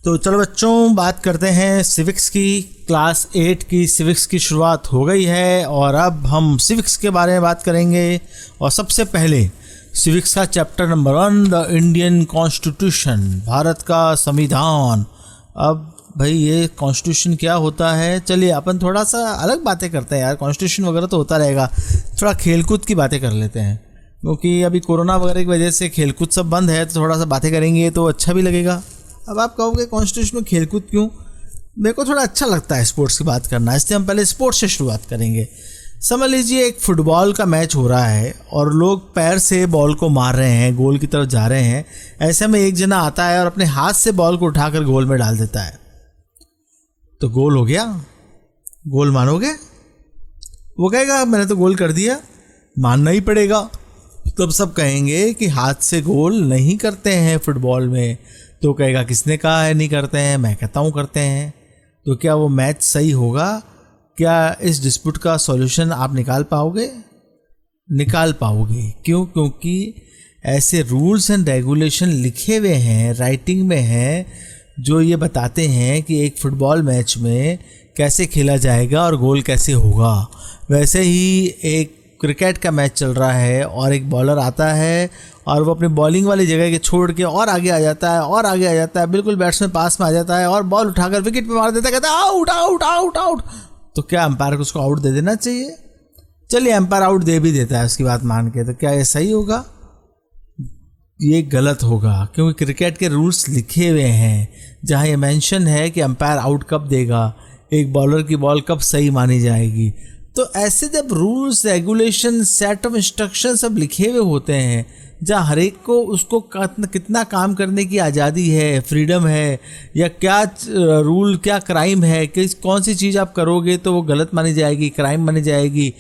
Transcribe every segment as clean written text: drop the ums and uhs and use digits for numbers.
तो चलो बच्चों, बात करते हैं सिविक्स की। क्लास 8 की सिविक्स की शुरुआत हो गई है और अब हम सिविक्स के बारे में बात करेंगे। और सबसे पहले सिविक्स का chapter number 1, the Indian constitution, Bharat का संविधान। अब भाई ये कॉन्स्टिट्यूशन क्या होता है, चलिए अपन थोड़ा सा अलग बातें करते हैं यार। कॉन्स्टिट्यूशन वगैरह तो होता रहेगा, थोड़ा खेलकूद की बातें कर लेते हैं, क्योंकि अभी कोरोना वगैरह की वजह से खेलकूद सब बंद है, तो थोड़ा सा बातें करेंगे तो अच्छा भी लगेगा। अब आप कहोगे कॉन्स्टिट्यूशन में खेलकूद क्यों? मेरे को थोड़ा अच्छा लगता है स्पोर्ट्स की बात करना, इसलिए हम पहले स्पोर्ट्स से शुरुआत करेंगे। समझ लीजिए एक फुटबॉल का मैच हो रहा है और लोग पैर से बॉल को मार रहे हैं, गोल की तरफ जा रहे हैं। ऐसे में एक जना आता है और अपने हाथ से बॉल को उठाकर गोल में डाल देता है, तो गोल हो गया। गोल मानोगे? वो कहेगा मैंने तो गोल कर दिया, मानना ही पड़ेगा। तब सब कहेंगे कि हाथ से गोल नहीं करते हैं फुटबॉल में। तो कहेगा किसने कहा है नहीं करते हैं? मैं कहता हूँ करते हैं। तो क्या वो मैच सही होगा? क्या इस डिस्प्यूट का सॉल्यूशन आप निकाल पाओगे? निकाल पाओगे। क्यों? क्योंकि ऐसे रूल्स एंड रेगुलेशन लिखे हुए हैं, राइटिंग में हैं, जो ये बताते हैं कि एक फुटबॉल मैच में कैसे खेला जाएगा और गोल कैसे होगा। वैसे ही एक क्रिकेट का मैच चल रहा है और एक बॉलर आता है और वो अपनी बॉलिंग वाली जगह के छोड़ के और आगे आ जाता है और आगे आ जाता है, बिल्कुल बैट्समैन पास में आ जाता है और बॉल उठाकर विकेट पे मार देता है, कहता है आउट आउट आउट आउट। तो क्या अंपायर को उसको आउट दे देना चाहिए? चलिए अंपायर आउट दे भी देता है उसकी बात मान के, तो क्या ये सही होगा? ये गलत होगा, क्योंकि क्रिकेट के रूल्स लिखे हुए हैं जहाँ ये मेंशन है कि अंपायर आउट कब देगा, एक बॉलर की बॉल कब सही मानी जाएगी। तो ऐसे जब rules regulation set of instruction सब लिखे हुए होते हैं, जहाँ हर एक को उसको कितना काम करने की आज़ादी है, फ्रीडम है, या क्या रूल क्या क्राइम है, कि कौन सी चीज़ आप करोगे तो वो गलत मानी जाएगी, क्राइम मानी जाएगी,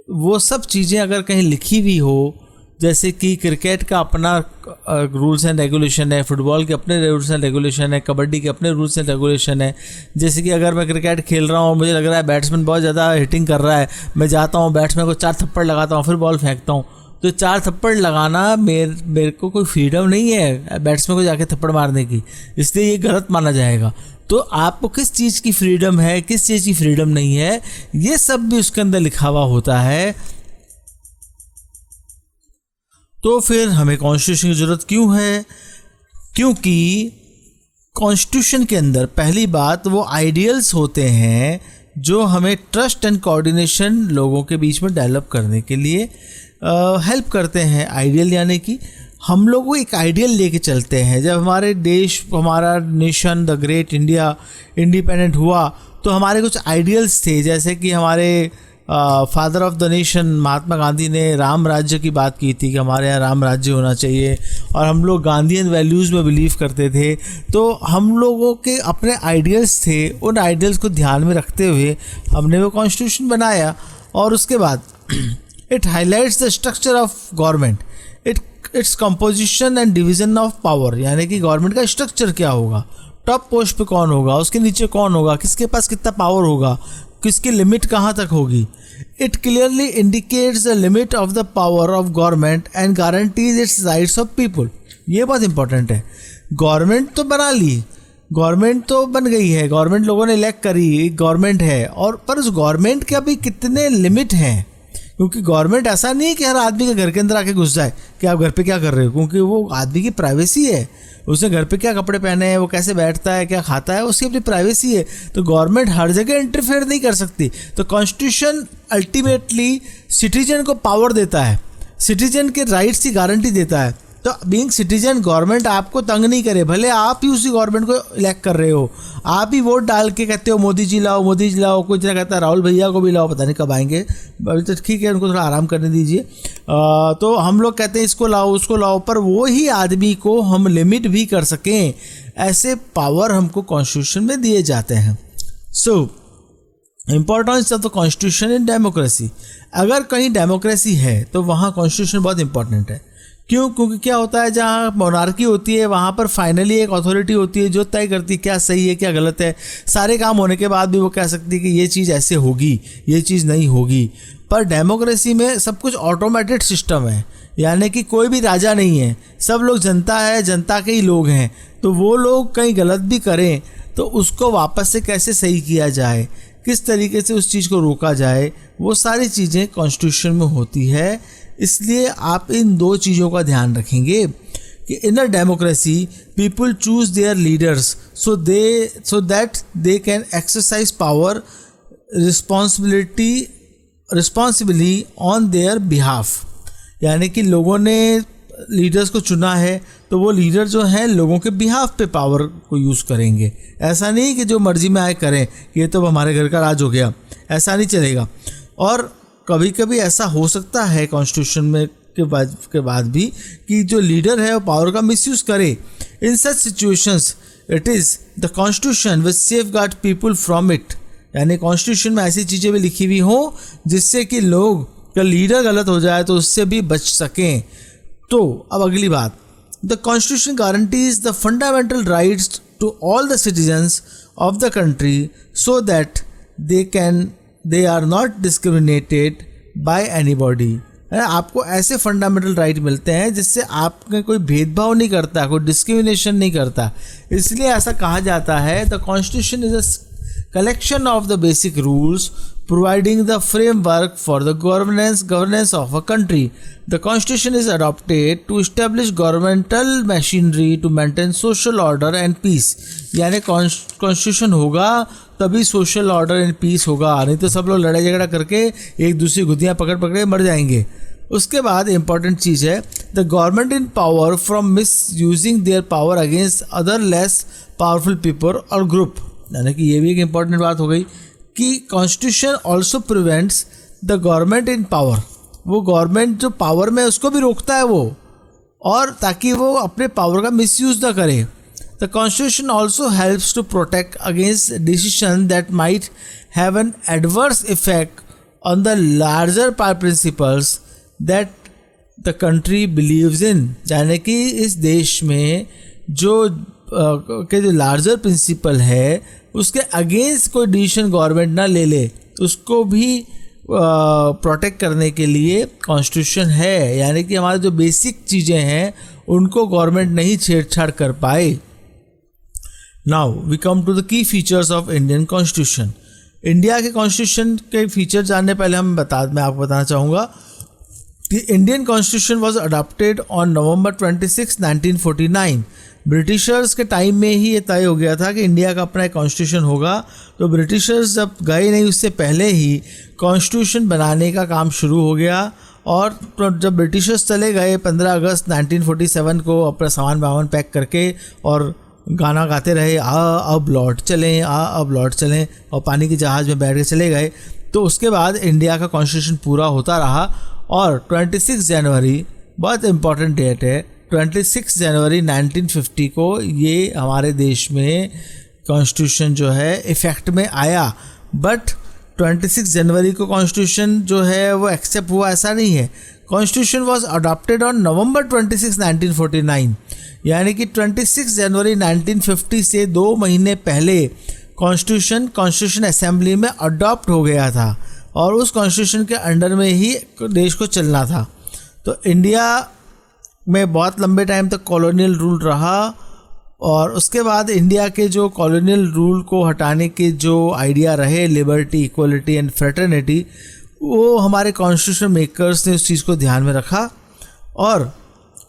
वो सब चीज़ें अगर कहीं लिखी हुई हो, जैसे कि क्रिकेट का अपना रूल्स एंड रेगुलेशन है, फुटबॉल के अपने रूल्स एंड रेगुलेशन है, कबड्डी के अपने रूल्स एंड रेगुलेशन है। जैसे कि अगर मैं क्रिकेट खेल रहा हूँ, मुझे लग रहा है बैट्समैन बहुत ज़्यादा हिटिंग कर रहा है, मैं जाता हूँ बैट्समैन को 4 थप्पड़ लगाता हूँ, फिर बॉल फेंकता हूँ, तो 4 थप्पड़ लगाना मेरे को कोई फ्रीडम नहीं है बैट्समैन को जाके थप्पड़ मारने की, इसलिए ये गलत माना जाएगा। तो आपको किस चीज़ की फ्रीडम है, किस चीज़ की फ्रीडम नहीं है, ये सब भी उसके अंदर लिखा हुआ होता है। तो फिर हमें कॉन्स्टिट्यूशन की ज़रूरत क्यों है? क्योंकि कॉन्स्टिट्यूशन के अंदर पहली बात वो आइडियल्स होते हैं जो हमें ट्रस्ट एंड कोऑर्डिनेशन लोगों के बीच में डेवलप करने के लिए हेल्प करते हैं। आइडियल यानी कि हम लोग एक आइडियल लेके चलते हैं। जब हमारे देश, हमारा nation the great India independent हुआ, तो हमारे कुछ आइडियल्स थे, जैसे कि हमारे father of the nation Mahatma Gandhi ने राम राज्य की बात की थी कि हमारे यहाँ राम राज्य होना चाहिए, और हम लोग गांधीयन वैल्यूज़ में बिलीव करते थे। तो हम लोगों के अपने आइडियल्स थे, उन आइडियल्स को ध्यान में रखते हुए हमने वो कॉन्स्टिट्यूशन बनाया। और उसके बाद it highlights the structure of government, its composition and division of power, यानी कि गवर्नमेंट का स्ट्रक्चर क्या होगा, टॉप पोस्ट पे कौन होगा, उसके नीचे कौन होगा, किसके पास कितना पावर होगा, किसकी लिमिट कहाँ तक होगी। It clearly indicates the limit of the power of government and guarantees it's rights of people. ये बहुत इंपॉर्टेंट है। गवर्नमेंट तो बना ली, गवर्नमेंट तो बन गई है, गवर्नमेंट लोगों ने इलेक्ट करी, गवर्नमेंट है, और पर उस गवर्नमेंट के अभी कितने लिमिट हैं, क्योंकि गवर्नमेंट ऐसा नहीं है कि हर आदमी के घर के अंदर आके घुस जाए कि आप घर पे क्या कर रहे हो, क्योंकि वो आदमी की प्राइवेसी है। उसने घर पे क्या कपड़े पहने हैं, वो कैसे बैठता है, क्या खाता है, उसकी अपनी प्राइवेसी है। तो गवर्नमेंट हर जगह इंटरफेयर नहीं कर सकती। तो कॉन्स्टिट्यूशन अल्टीमेटली सिटीजन को पावर देता है, सिटीजन के राइट्स की गारंटी देता है। तो बीइंग सिटीजन गवर्नमेंट आपको तंग नहीं करे, भले आप ही उसी गवर्नमेंट को इलेक्ट कर रहे हो, आप ही वोट डाल के कहते हो मोदी जी लाओ, मोदी जी लाओ, कुछ ना कहता है राहुल भैया को भी लाओ, पता नहीं कब आएंगे, तो ठीक है उनको थोड़ा आराम करने दीजिए। तो हम लोग कहते हैं इसको लाओ उसको लाओ, पर वो ही आदमी को हम लिमिट भी कर सकें, ऐसे पावर हमको कॉन्स्टिट्यूशन में दिए जाते हैं। So importance of the constitution in democracy. अगर कहीं डेमोक्रेसी है तो वहाँ कॉन्स्टिट्यूशन बहुत इंपॉर्टेंट है। क्यों? क्योंकि क्या होता है, जहाँ मोनार्की होती है वहाँ पर फाइनली एक अथॉरिटी होती है जो तय करती है क्या सही है क्या गलत है। सारे काम होने के बाद भी वो कह सकती है कि ये चीज़ ऐसे होगी, ये चीज़ नहीं होगी। पर डेमोक्रेसी में सब कुछ ऑटोमेटेड सिस्टम है यानी कि कोई भी राजा नहीं है, सब लोग जनता है, जनता के ही लोग हैं। तो वो लोग कहीं गलत भी करें तो उसको वापस से कैसे सही किया जाए, किस तरीके से उस चीज़ को रोका जाए, वो सारी चीज़ें कॉन्स्टिट्यूशन में होती है। इसलिए आप इन दो चीज़ों का ध्यान रखेंगे कि in a democracy people choose their leaders so that they can exercise power responsibly on their behalf. यानी कि लोगों ने लीडर्स को चुना है तो वो लीडर जो हैं लोगों के बिहाफ पे पावर को यूज़ करेंगे। ऐसा नहीं कि जो मर्जी में आए करें, ये तो हमारे घर का राज हो गया, ऐसा नहीं चलेगा। और कभी कभी ऐसा हो सकता है कॉन्स्टिट्यूशन में के बाद भी कि जो लीडर है वो पावर का मिसयूज़ करे। In such situations it is the constitution which safeguard people from it. यानी कॉन्स्टिट्यूशन में ऐसी चीज़ें भी लिखी हुई हों जिससे कि लोग का लीडर गलत हो जाए तो उससे भी बच सकें। तो अब अगली बात, the constitution guarantees the fundamental rights to all the citizens of the country so that they are not discriminated by anybody. आपको ऐसे फंडामेंटल राइट मिलते हैं जिससे आपके कोई भेदभाव नहीं करता, कोई डिस्क्रिमिनेशन नहीं करता। इसलिए ऐसा कहा जाता है the constitution is a collection of the basic rules providing the framework for the governance of a country. The constitution is adopted to establish governmental machinery to maintain social order and peace. यानी constitution होगा तभी social order and piece होगा, नहीं तो सब लोग लड़ाई झगड़ा करके एक दूसरी गुद्दियाँ पकड़ मर जाएंगे। उसके बाद इंपॉर्टेंट चीज़ है the government in power from miss using their power against other less powerful people और ग्रुप। यानी कि ये भी एक इम्पॉर्टेंट बात हो गई कि constitution also prevents the government in power. वो गवर्नमेंट जो पावर में उसको भी रोकता है वो, और ताकि वो अपने पावर का मिसयूज ना करे। The constitution also helps to protect against decision that might have an adverse effect on the larger principles that the country believes in. यानी कि इस देश में जो लार्जर प्रिंसिपल है उसके अगेंस्ट कोई डिसीजन गवर्नमेंट ना ले ले, उसको भी प्रोटेक्ट करने के लिए कॉन्स्टिट्यूशन है। यानी कि हमारे जो बेसिक चीज़ें हैं उनको गवर्नमेंट नहीं छेड़छाड़ कर पाए। Now we come to the key features of Indian constitution. India के कॉन्स्टिट्यूशन के फीचर जानने पहले मैं आपको बताना चाहूँगा कि Indian constitution was adopted on November 26, 1949। Britishers के टाइम में ही ये तय हो गया था कि इंडिया का अपना एक कॉन्स्टिट्यूशन होगा। तो ब्रिटिशर्स जब गए नहीं उससे पहले ही कॉन्स्टिट्यूशन बनाने का काम शुरू हो गया। और जब ब्रिटिशर्स चले गए 15 अगस्त 1947 को अपना सामान पैक करके और गाना गाते रहे, अब लौट चलें, अब लौट चलें, और पानी के जहाज़ में बैठ के चले गए। तो उसके बाद इंडिया का कॉन्स्टिट्यूशन पूरा होता रहा और 26 जनवरी बहुत इम्पॉर्टेंट डेट है, 26 जनवरी 1950 को ये हमारे देश में कॉन्स्टिट्यूशन जो है इफ़ेक्ट में आया। बट 26 जनवरी को कॉन्स्टिट्यूशन जो है वो एक्सेप्ट हुआ ऐसा नहीं है। Constitution was adopted on November 26, 1949। यानी कि 26 जनवरी 1950 से 2 महीने पहले कॉन्स्टिट्यूशन असेंबली में अडॉप्ट हो गया था और उस कॉन्स्टिट्यूशन के अंडर में ही देश को चलना था। तो इंडिया में बहुत लंबे टाइम तक कॉलोनियल रूल रहा और उसके बाद इंडिया के जो कॉलोनियल रूल को हटाने के जो आइडिया रहे, लिबर्टी, इक्वलिटी एंड फ्रेटर्निटी, वो हमारे कॉन्स्टिट्यूशन मेकर्स ने उस चीज़ को ध्यान में रखा। और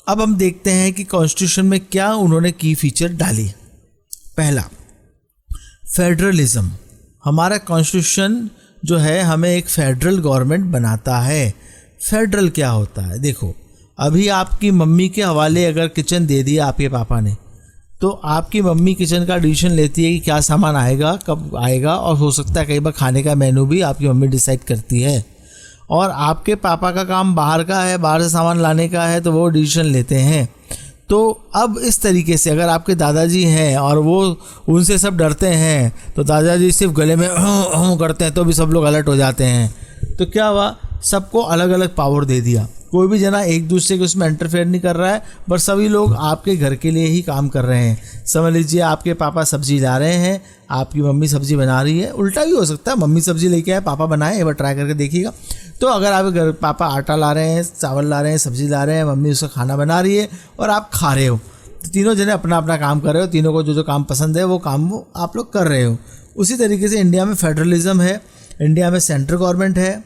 अब हम देखते हैं कि कॉन्स्टिट्यूशन में क्या उन्होंने की फीचर डाली। पहला, फेडरलिज्म। हमारा कॉन्स्टिट्यूशन जो है हमें एक फेडरल गवर्नमेंट बनाता है। फेडरल क्या होता है? देखो, अभी आपकी मम्मी के हवाले अगर किचन दे दिया आपके पापा ने, तो आपकी मम्मी किचन का डिसीजन लेती है कि क्या सामान आएगा, कब आएगा, और हो सकता है कई बार खाने का मेनू भी आपकी मम्मी डिसाइड करती है। और आपके पापा का काम बाहर का है, बाहर से सामान लाने का है, तो वो डिसीजन लेते हैं। तो अब इस तरीके से अगर आपके दादाजी हैं और वो उनसे सब डरते हैं, तो दादाजी सिर्फ गले में करते हैं तो भी सब लोग अलर्ट हो जाते हैं। तो क्या हुआ, सबको अलग अलग पावर दे दिया। कोई भी जना एक दूसरे के उसमें इंटरफेयर नहीं कर रहा है, बस सभी लोग आपके घर के लिए ही काम कर रहे हैं। समझ लीजिए आपके पापा सब्जी ला रहे हैं, आपकी मम्मी सब्जी बना रही है, उल्टा भी हो सकता है, मम्मी सब्जी लेके आए, पापा बनाए, एक बार ट्राई करके देखिएगा। तो अगर आप घर पापा आटा ला रहे हैं, चावल ला रहे हैं, सब्जी ला रहे हैं, मम्मी उसका खाना बना रही है और आप खा रहे हो, तो तीनों जने अपना अपना काम कर रहे हो, तीनों को जो जो काम पसंद है वो काम वो आप लोग कर रहे हो। उसी तरीके से इंडिया में फेडरलिज्म है, इंडिया में सेंट्रल गवर्नमेंट है,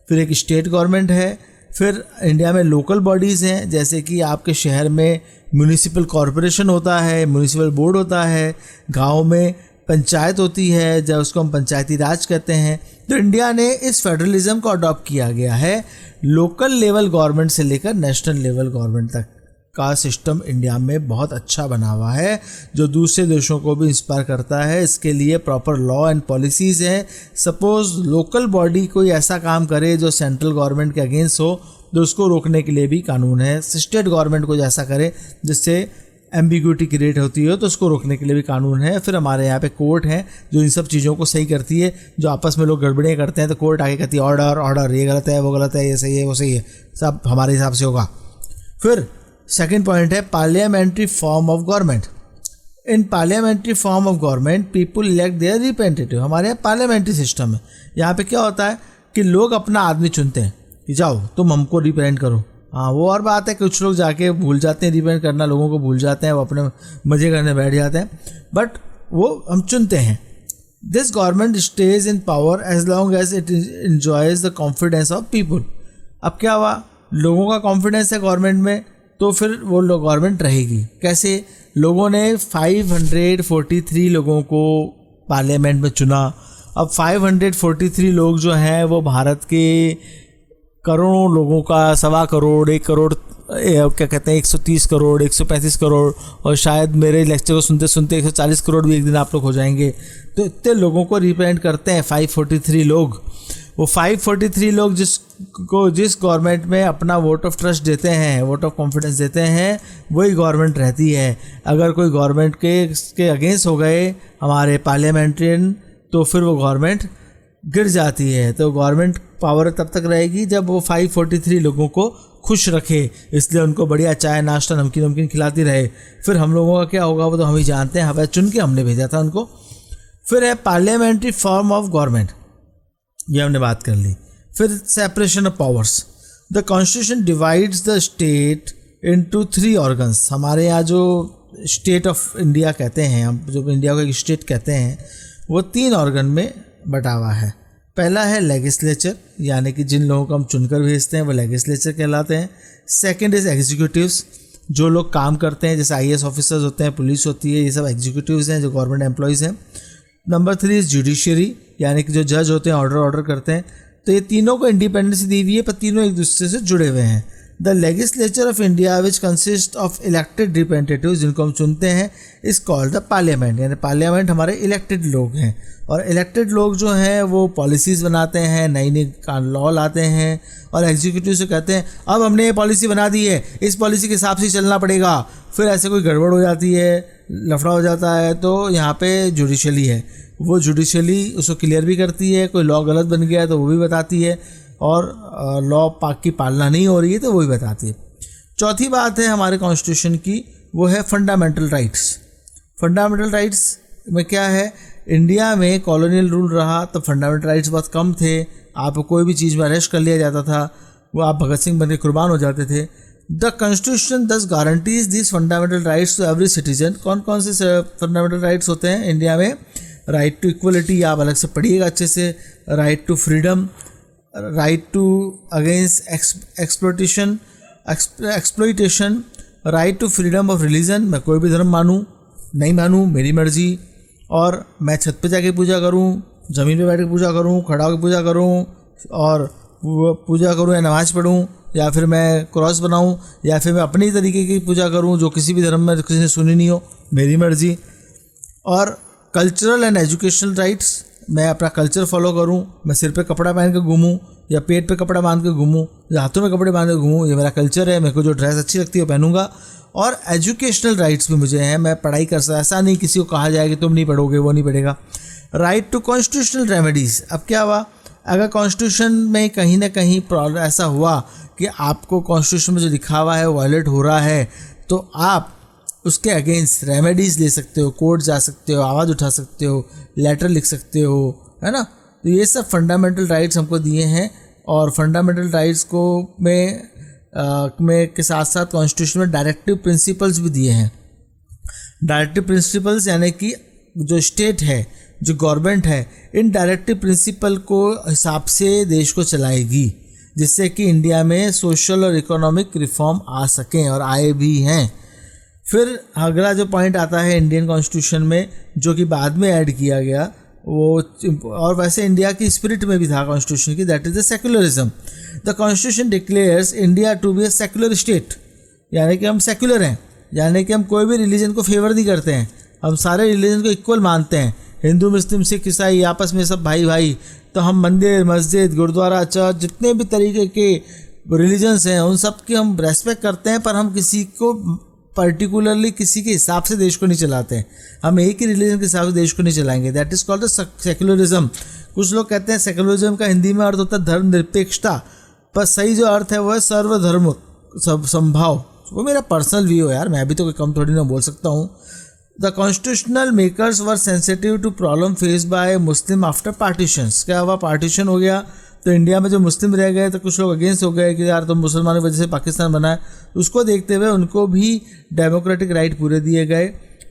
फिर एक स्टेट गवर्नमेंट है, फिर इंडिया में लोकल बॉडीज़ हैं, जैसे कि आपके शहर में म्यूनिसिपल कॉरपोरेशन होता है, म्यूनिसिपल बोर्ड होता है, गांव में पंचायत होती है, जब उसको हम पंचायती राज कहते हैं। तो इंडिया ने इस फेडरलिज्म को अडॉप्ट किया गया है। लोकल लेवल गवर्नमेंट से लेकर नेशनल लेवल गवर्नमेंट तक का सिस्टम इंडिया में बहुत अच्छा बना हुआ है, जो दूसरे देशों को भी इंस्पायर करता है। इसके लिए प्रॉपर लॉ एंड पॉलिसीज़ हैं। सपोज़ लोकल बॉडी कोई ऐसा काम करे जो सेंट्रल गवर्नमेंट के अगेंस्ट हो, तो उसको रोकने के लिए भी कानून है। स्टेट गवर्नमेंट को जैसा करे जिससे एम्बिग्यूटी क्रिएट होती हो, तो उसको रोकने के लिए भी कानून है। फिर हमारे यहाँ पे कोर्ट है जो इन सब चीज़ों को सही करती है। जो आपस में लोग गड़बड़ियाँ करते हैं तो कोर्ट आगे कहती है ऑर्डर ऑर्डर, ये गलत है, वो गलत है, ये सही है, वो सही है, सब हमारे हिसाब से होगा। फिर सेकंड पॉइंट है parliamentary form of government. In parliamentary form of government people elect their representative. हमारे यहाँ पार्लियामेंट्री सिस्टम है। यहाँ पे क्या होता है कि लोग अपना आदमी चुनते हैं कि जाओ तुम हमको रिप्रेजेंट करो। हाँ, वो और बात है, कुछ लोग जाके भूल जाते हैं रिप्रेजेंट करना, लोगों को भूल जाते हैं, वो अपने मज़े करने बैठ जाते हैं, बट वो हम चुनते हैं। This government stays in power as long as it enjoys the confidence of people. अब क्या हुआ, लोगों का कॉन्फिडेंस है गवर्नमेंट में, तो फिर वो गवर्नमेंट रहेगी। कैसे? लोगों ने 543 लोगों को पार्लियामेंट में चुना। अब 543 लोग जो हैं वो भारत के करोड़ों लोगों का 1.25 करोड़ 1 करोड़ क्या कहते हैं 130 करोड़ 135 करोड़ और शायद मेरे लेक्चर को सुनते सुनते 140 करोड़ भी एक दिन आप लोग हो जाएंगे। तो इतने लोगों को रिप्रेजेंट करते हैं 543 लोग। वो 543 लोग जिस गवर्नमेंट में अपना वोट ऑफ ट्रस्ट देते हैं, वोट ऑफ कॉन्फिडेंस देते हैं, वही गवर्नमेंट रहती है। अगर कोई गवर्नमेंट के अगेंस्ट हो गए हमारे पार्लियामेंट्रियन, तो फिर वो गवर्नमेंट गिर जाती है। तो गवर्नमेंट पावर तब तक रहेगी जब वो 543 लोगों को खुश रखे, इसलिए उनको बढ़िया चाय नाश्ता नमकीन खिलाती रहे। फिर हम लोगों का क्या होगा वो तो हम ही जानते हैं, हमें चुन के हमने भेजा था उनको। फिर है पार्लियामेंट्री फॉर्म ऑफ गवर्नमेंट, ये हमने बात कर ली। फिर separation of powers. The constitution divides the state into 3 organs. हमारे यहाँ जो स्टेट ऑफ इंडिया कहते हैं, हम जो इंडिया को एक स्टेट कहते हैं, वो 3 ऑर्गन में बटा हुआ है। पहला है लेजिस्लेचर, यानी कि जिन लोगों को हम चुनकर भेजते हैं वो लेजिस्लेचर कहलाते हैं। सेकंड इज़ एग्जीक्यूटिव्स, जो लोग काम करते हैं, जैसे IAS ऑफिसर्स होते हैं, पुलिस होती है, ये सब एग्जीक्यूटिव्स हैं जो गवर्नमेंट एम्प्लॉयज़ हैं। नंबर 3 इज़ जुडिशरी, यानी कि जो जज होते हैं, ऑर्डर करते हैं। तो ये तीनों को इंडिपेंडेंस दी हुई है, पर तीनों एक दूसरे से जुड़े हुए हैं। The legislature of India which consist of elected representatives, जिनको हम चुनते हैं, इज़ कॉल्ड द पार्लियामेंट। यानी पार्लियामेंट हमारे इलेक्टेड लोग हैं, और इलेक्टेड लोग जो हैं वो पॉलिसीज़ बनाते हैं, नई नई लॉ लाते हैं, और एग्जीक्यूटिव से कहते हैं अब हमने ये पॉलिसी बना दी है, इस पॉलिसी के हिसाब से चलना पड़ेगा। फिर ऐसे कोई गड़बड़ हो जाती है, लफड़ा हो जाता है, तो यहाँ पे जुडिशली है, वो जुडिशली उसको क्लियर भी करती है। कोई लॉ गलत बन गया है तो वो भी बताती है, और लॉ की पालना नहीं हो रही है तो वो भी बताती है। चौथी बात है हमारे कॉन्स्टिट्यूशन की, वो है फंडामेंटल राइट्स। फंडामेंटल राइट्स में क्या है, इंडिया में कॉलोनियल रूल रहा तो फंडामेंटल राइट्स बहुत कम थे। आप कोई भी चीज़ में अरेस्ट कर लिया जाता था, वो आप भगत सिंह बन के कुर्बान हो जाते थे। The constitution thus guarantees this fundamental rights to every citizen. कौन कौन से फंडामेंटल राइट्स होते हैं इंडिया में? राइट टू इक्वलिटी, आप अलग से पढ़िएगा अच्छे से। Right to freedom, right to against exploitation, right to freedom of religion. मैं कोई भी धर्म मानूँ नहीं मानूँ मेरी मर्जी, और मैं छत पे जाके पूजा करूँ, ज़मीन पे बैठ के पूजा करूँ, खड़ा होकर पूजा करूँ, और पूजा करूँ या नमाज़ पढ़ूँ, या फिर मैं क्रॉस बनाऊँ, या फिर मैं अपनी तरीके की पूजा करूँ जो किसी भी धर्म में किसी ने सुनी नहीं हो, मेरी मर्जी। और कल्चरल एंड एजुकेशनल राइट्स, मैं अपना कल्चर फॉलो करूं, मैं सिर पे कपड़ा पहन के घूमूं या पेट पे कपड़ा बांध के घूमूं या हाथों में कपड़े बांध के घूमूं, ये मेरा कल्चर है। मेरे को जो ड्रेस अच्छी लगती है वो पहनूंगा। और एजुकेशनल राइट्स भी मुझे हैं, मैं पढ़ाई कर सकता, ऐसा नहीं किसी को कहा जाए कि तुम नहीं पढ़ोगे, वो नहीं पढ़ेगा। Right to constitutional remedies. अब क्या हुआ, अगर कॉन्स्टिट्यूशन में कहीं ना कहीं ऐसा हुआ कि आपको कॉन्स्टिट्यूशन में जो लिखा हुआ है वो वायलेट हो रहा है, तो आप उसके अगेंस्ट रेमेडीज़ ले सकते हो, कोर्ट जा सकते हो, आवाज़ उठा सकते हो, लेटर लिख सकते हो, है ना। तो ये सब फंडामेंटल राइट्स हमको दिए हैं। और फंडामेंटल राइट्स को में के साथ साथ कॉन्स्टिट्यूशन में डायरेक्टिव प्रिंसिपल्स भी दिए हैं। डायरेक्टिव प्रिंसिपल्स यानी कि जो स्टेट है, जो गवर्नमेंट है, इन डायरेक्टिव प्रिंसिपल को हिसाब से देश को चलाएगी, जिससे कि इंडिया में सोशल और इकोनॉमिक रिफॉर्म आ सकें और आए भी हैं। फिर अगला जो पॉइंट आता है इंडियन कॉन्स्टिट्यूशन में, जो कि बाद में ऐड किया गया, वो और वैसे इंडिया की स्पिरिट में भी था कॉन्स्टिट्यूशन की, that is the secularism. The constitution declares India to be a secular state, यानी कि हम सेक्युलर हैं, यानी कि हम कोई भी रिलीजन को फेवर नहीं करते हैं, हम सारे रिलीजन को इक्वल मानते हैं। हिंदू, मुस्लिम, सिख, ईसाई आपस में सब भाई भाई। तो हम मंदिर, मस्जिद, गुरुद्वारा, चर्च, जितने भी तरीके के रिलीजन्स हैं उन सब की हम रेस्पेक्ट करते हैं, पर हम किसी को पर्टिकुलरली किसी के हिसाब से देश को नहीं चलाते हैं। हम एक ही रिलीजन के हिसाब से देश को नहीं चलाएंगे। That is called the secularism. कुछ लोग कहते हैं सेक्युलरिज्म का हिंदी में अर्थ होता है धर्मनिरपेक्षता, पर सही जो अर्थ है वो है सर्वधर्म संभाव। वो मेरा पर्सनल व्यू है यार, मैं भी तो कोई कम थोड़ी ना बोल सकता हूँ। The constitutional makers were sensitive to problem face by Muslim after partitions. क्या हुआ, पार्टीशन हो गया तो इंडिया में जो मुस्लिम रह गए तो कुछ लोग अगेंस्ट हो गए कि यार तुम मुसलमानों की वजह से पाकिस्तान बना है। उसको देखते हुए उनको भी डेमोक्रेटिक राइट पूरे दिए गए।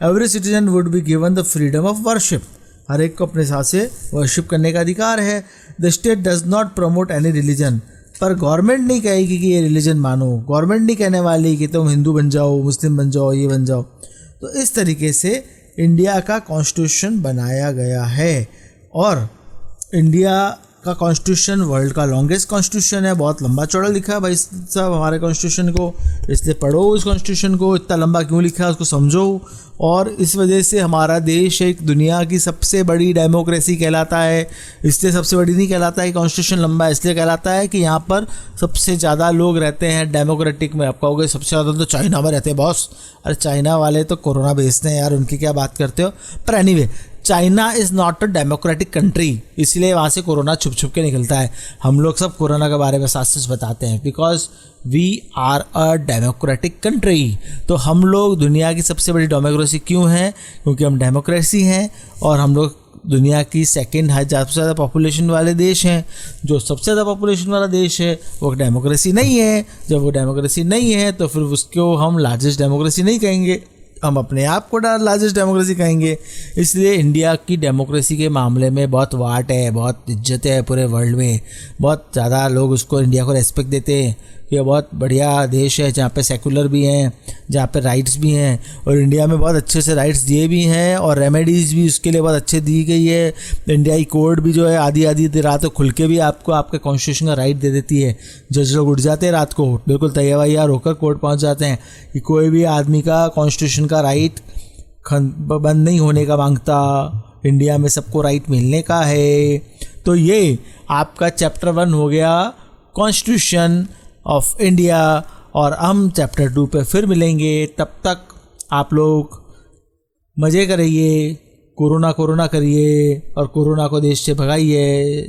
Every citizen would be given the freedom of worship, हर एक को अपने हिसाब से वर्शिप करने का अधिकार है। The state does not promote any religion, पर गवर्नमेंट नहीं कहेगी कि ये रिलीजन मानो, गवर्नमेंट नहीं कहने वाली कि तुम हिंदू बन जाओ, मुस्लिम बन जाओ, ये बन जाओ। तो इस तरीके से इंडिया का कॉन्स्टिट्यूशन बनाया गया है। और इंडिया का कॉन्स्टिट्यूशन वर्ल्ड का लॉन्गेस्ट कॉन्स्टिट्यूशन है, बहुत लंबा चौड़ा लिखा है भाई साहब हमारे कॉन्स्टिट्यूशन को, इसलिए पढ़ो इस कॉन्स्टिट्यूशन को, इतना लंबा क्यों लिखा है उसको समझो। और इस वजह से हमारा देश एक दुनिया की सबसे बड़ी डेमोक्रेसी कहलाता है। इसलिए सबसे बड़ी नहीं कहलाता है कॉन्स्टिट्यूशन लंबा है, इसलिए कहलाता है कि यहाँ पर सबसे ज़्यादा लोग रहते हैं डेमोक्रेटिक में। आप कहोगे सबसे ज़्यादा तो चाइना में रहते हैं बॉस, अरे चाइना वाले तो कोरोना बेचते हैं यार, उनकी क्या बात करते हो। पर anyway, China is not a democratic country, इसलिए वहाँ से कोरोना छुप छुप के निकलता है। हम लोग सब कोरोना के बारे में साथ साथ बताते हैं, because we are a democratic country. तो हम लोग दुनिया की सबसे बड़ी डेमोक्रेसी क्यों हैं, क्योंकि हम डेमोक्रेसी हैं और हम लोग दुनिया की सेकेंड सबसे ज़्यादा पॉपुलेशन वाले देश हैं। जो सबसे ज़्यादा पॉपुलेशन वाला देश है वो डेमोक्रेसी नहीं है। जब वो डेमोक्रेसी नहीं है तो फिर उसको हम लार्जेस्ट डेमोक्रेसी नहीं कहेंगे, हम अपने आप को लार्जेस्ट डेमोक्रेसी कहेंगे। इसलिए इंडिया की डेमोक्रेसी के मामले में बहुत वाट है, बहुत इज्जत है पूरे वर्ल्ड में, बहुत ज़्यादा लोग उसको इंडिया को रेस्पेक्ट देते हैं। ये बहुत बढ़िया देश है जहाँ पे सेकुलर भी हैं, जहाँ पे राइट्स भी हैं, और इंडिया में बहुत अच्छे से राइट्स दिए भी हैं और रेमेडीज़ भी उसके लिए बहुत अच्छे दी गई है। इंडियाई कोर्ट भी जो है आधी रात को खुल के भी आपको आपके कॉन्स्टिट्यूशन का राइट दे देती है। जज लोग उठ जाते हैं रात को, बिल्कुल तैयार होकर कोर्ट पहुँच जाते हैं कि कोई भी आदमी का कॉन्स्टिट्यूशन का राइट बंद नहीं होने का मांगता, इंडिया में सबको राइट मिलने का है। तो ये आपका चैप्टर 1 हो गया कॉन्स्टिट्यूशन ऑफ इंडिया, और हम चैप्टर 2 पे फिर मिलेंगे। तब तक आप लोग मज़े करिए, कोरोना करिए और कोरोना को देश से भगाइए।